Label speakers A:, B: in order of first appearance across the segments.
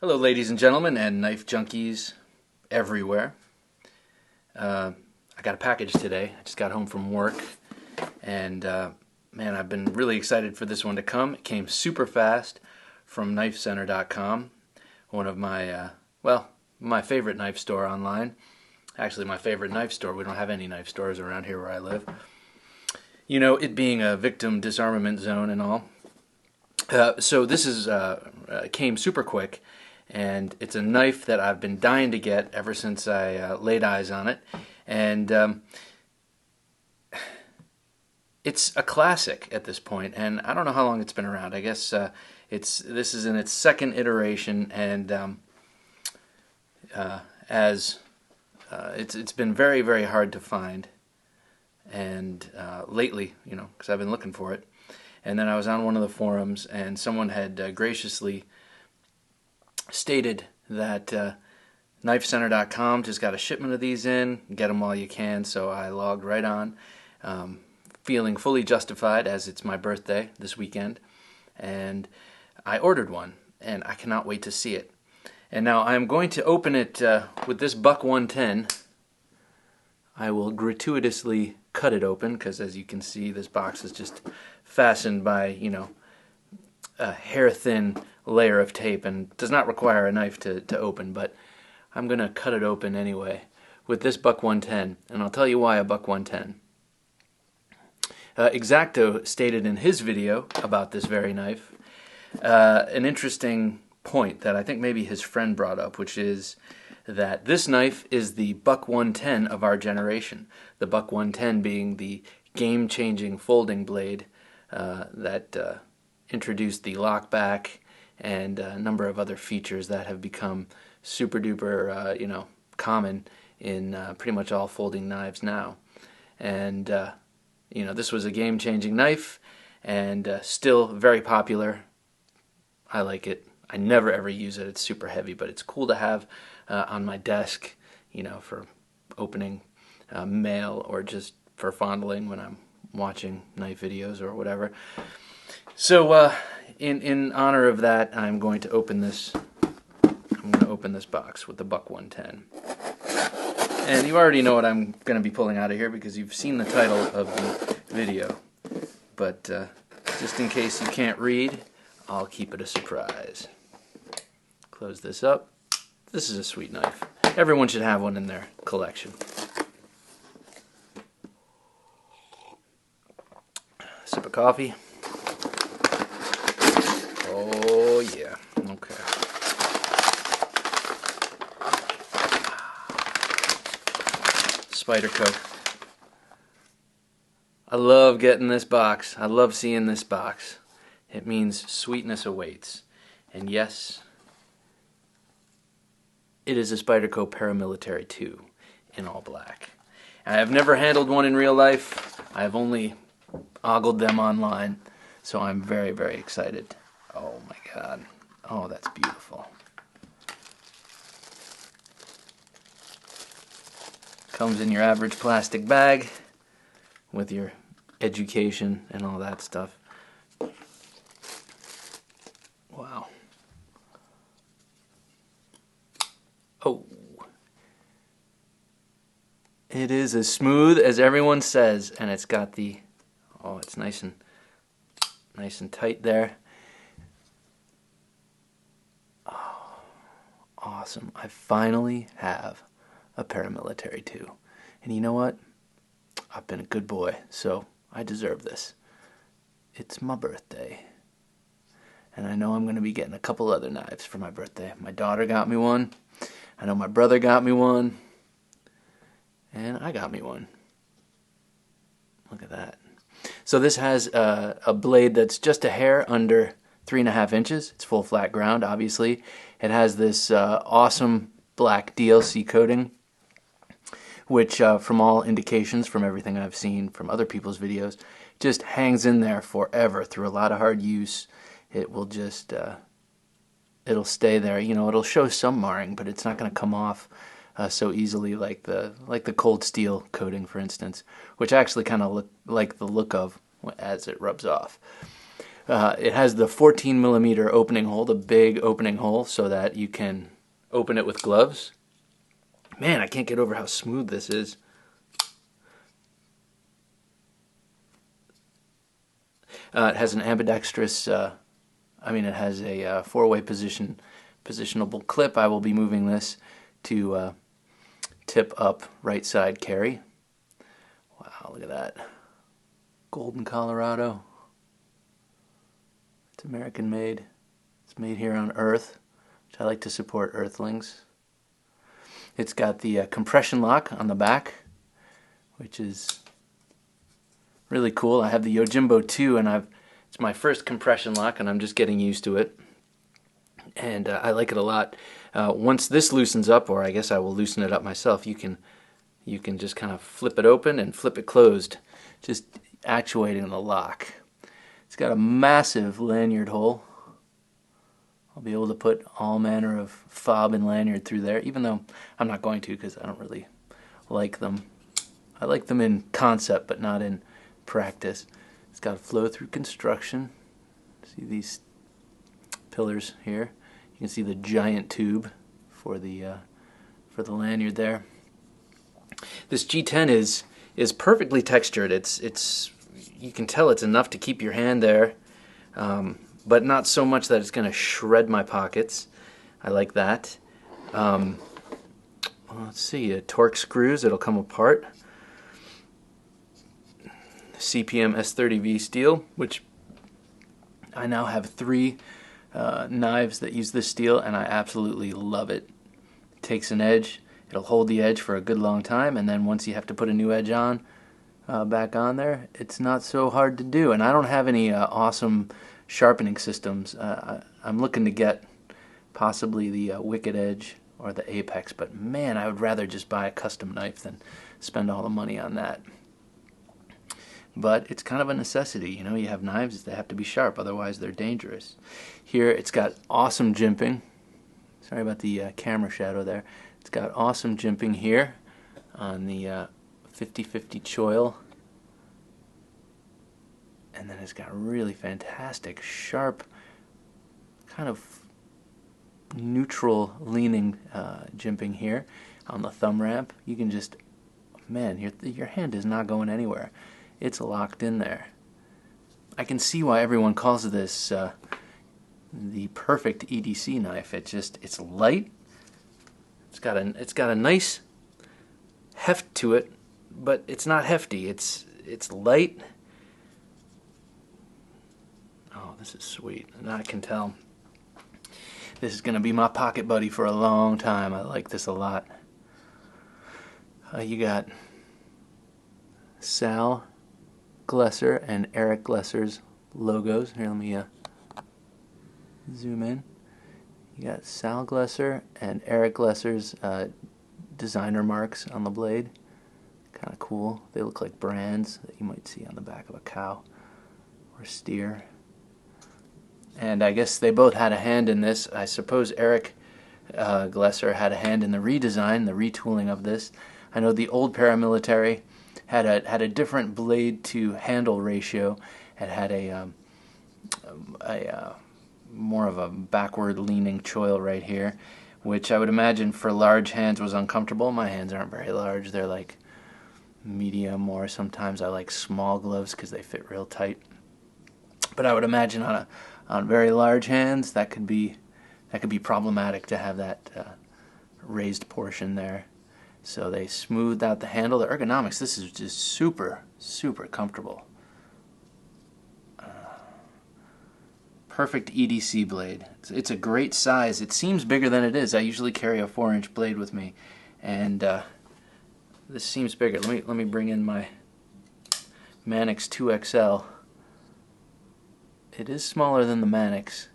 A: Hello, ladies and gentlemen, and knife junkies everywhere. I got a package today. I just got home from work, and man, I've been really excited for this one to come. It came super fast from KnifeCenter.com, one of my, my favorite knife store online. Actually, my favorite knife store. We don't have any knife stores around here where I live. You know, it being a victim disarmament zone and all. So this came super quick. And it's a knife that I've been dying to get ever since I laid eyes on it. And it's a classic at this point, and I don't know how long it's been around. I guess this is in its second iteration, and it's been very, very hard to find. And lately, you know, because I've been looking for it. And then I was on one of the forums, and someone had graciously stated that KnifeCenter.com just got a shipment of these in, get them while you can, so I logged right on, feeling fully justified as it's my birthday this weekend, and I ordered one, and I cannot wait to see it. And now I'm going to open it with this Buck 110. I will gratuitously cut it open, because as you can see, this box is just fastened by, you know, a hair-thin layer of tape and does not require a knife to open, but I'm going to cut it open anyway with this Buck 110, and I'll tell you why a Buck 110. X-Acto stated in his video about this very knife an interesting point that I think maybe his friend brought up, which is that this knife is the Buck 110 of our generation. The Buck 110 being the game-changing folding blade that introduced the lockback and a number of other features that have become super duper, common in pretty much all folding knives now. And this was a game-changing knife, and still very popular. I like it. I never ever use it. It's super heavy, but it's cool to have on my desk, you know, for opening mail or just for fondling when I'm watching knife videos or whatever. So, in honor of that, I'm going to open this. I'm going to open this box with the Buck 110. And you already know what I'm going to be pulling out of here because you've seen the title of the video. But just in case you can't read, I'll keep it a surprise. Close this up. This is a sweet knife. Everyone should have one in their collection. Sip of coffee. Oh yeah, okay. Spyderco. I love getting this box. I love seeing this box. It means sweetness awaits. And yes, it is a Spyderco Paramilitary 2 in all black. I have never handled one in real life. I have only ogled them online, so I'm very, very excited. Oh my God. Oh, that's beautiful. Comes in your average plastic bag with your education and all that stuff. Wow. Oh. It is as smooth as everyone says, and it's got the, oh, it's nice and tight there. Awesome. I finally have a Paramilitary 2. And you know what? I've been a good boy, so I deserve this. It's my birthday. And I know I'm going to be getting a couple other knives for my birthday. My daughter got me one. I know my brother got me one. And I got me one. Look at that. So this has a blade that's just a hair under 3.5 inches. It's full flat ground, obviously. It has this awesome black DLC coating, which from all indications, from everything I've seen from other people's videos, just hangs in there forever through a lot of hard use. It will just, it'll stay there. You know, it'll show some marring, but it's not going to come off so easily like the cold steel coating, for instance, which I actually kind of look like the look of as it rubs off. It has the 14mm opening hole, the big opening hole, so that you can open it with gloves. Man, I can't get over how smooth this is. It has an ambidextrous, it has a four-way positionable clip. I will be moving this to tip up right side carry. Wow, look at that. Golden, Colorado. It's American made. It's made here on Earth, which I like to support Earthlings. It's got the compression lock on the back, which is really cool. I have the Yojimbo 2, and it's my first compression lock, and I'm just getting used to it. And I like it a lot. Once this loosens up, or I guess I will loosen it up myself, you can just kind of flip it open and flip it closed, just actuating the lock. It's got a massive lanyard hole. I'll be able to put all manner of fob and lanyard through there, even though I'm not going to because I don't really like them. I like them in concept, but not in practice. It's got flow-through construction. See these pillars here? You can see the giant tube for the lanyard there. This G10 is perfectly textured. It's you can tell it's enough to keep your hand there, but not so much that it's going to shred my pockets. I like that. Well, let's see, torque screws. It'll come apart. CPM S30V steel, which I now have 3 knives that use this steel, and I absolutely love it. It takes an edge. It'll hold the edge for a good long time, and then once you have to put a new edge on, back on there, it's not so hard to do. And I don't have any awesome sharpening systems. I'm looking to get possibly the Wicked Edge or the Apex, but man, I would rather just buy a custom knife than spend all the money on that. But it's kind of a necessity, you know. You have knives that have to be sharp, otherwise they're dangerous. Here it's got awesome jimping. Sorry about the camera shadow there. It's got awesome jimping here on the 50/50 choil, and then it's got really fantastic sharp, kind of neutral leaning jimping here on the thumb ramp. You can just, man, your hand is not going anywhere. It's locked in there. I can see why everyone calls this the perfect EDC knife. It's light. It's got a nice heft to it, but it's not hefty. It's light. Oh, this is sweet. And I can tell this is going to be my pocket buddy for a long time. I like this a lot. You got Sal Glesser and Eric Glesser's logos. Here, let me zoom in. You got Sal Glesser and Eric Glesser's designer marks on the blade. Kind of cool. They look like brands that you might see on the back of a cow or steer. And I guess they both had a hand in this. I suppose Eric Glesser had a hand in the redesign, the retooling of this. I know the old Paramilitary had a different blade to handle ratio. It had a more of a backward leaning choil right here, which I would imagine for large hands was uncomfortable. My hands aren't very large. They're like medium, or sometimes I like small gloves because they fit real tight. But I would imagine on very large hands that could be problematic to have that raised portion there. So they smoothed out the handle. The ergonomics, this is just super, super comfortable. Perfect EDC blade. It's a great size. It seems bigger than it is. I usually carry a 4-inch blade with me, and this seems bigger. Let me bring in my Manix 2XL. It is smaller than the Manix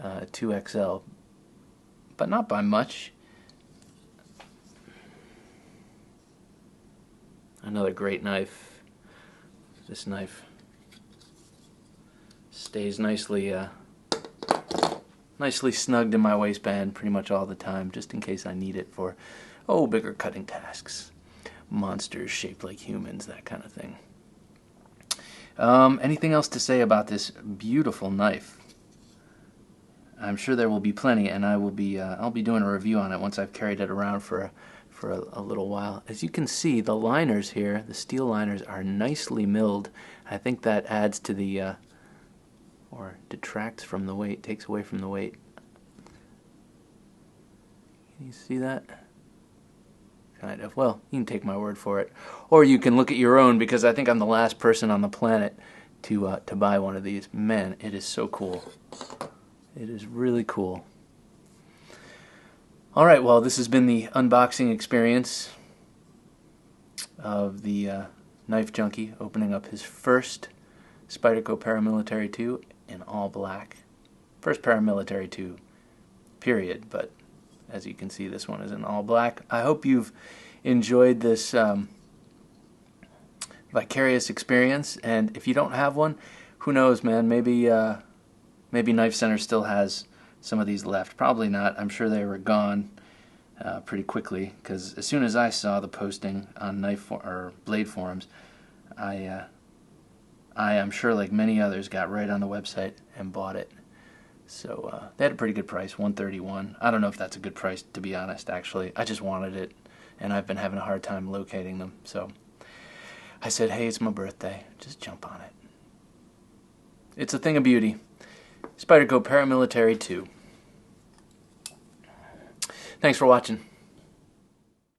A: 2XL, but not by much. Another great knife. This knife stays nicely snugged in my waistband pretty much all the time, just in case I need it for, bigger cutting tasks. Monsters shaped like humans, that kind of thing. Anything else to say about this beautiful knife? I'm sure there will be plenty, and I'll be doing a review on it once I've carried it around for a little while. As you can see, the liners here, the steel liners, are nicely milled. I think that adds to the or detracts from the weight, takes away from the weight. Can you see that? Kind of. Well, you can take my word for it, or you can look at your own, because I think I'm the last person on the planet to buy one of these. Man, it is so cool. It is really cool. All right, well, this has been the unboxing experience of the Knife Junkie opening up his first Spyderco Paramilitary 2 in all black. First Paramilitary 2, period, but as you can see, this one is in all black. I hope you've enjoyed this vicarious experience, and if you don't have one, who knows, man, maybe Knife Center still has some of these left. Probably not. I'm sure they were gone pretty quickly, because as soon as I saw the posting on blade forums, I am sure, like many others, got right on the website and bought it. So they had a pretty good price, $131. I don't know if that's a good price, to be honest, actually. I just wanted it, and I've been having a hard time locating them. So I said, hey, it's my birthday. Just jump on it. It's a thing of beauty. Spyderco Paramilitary 2. Thanks for watching.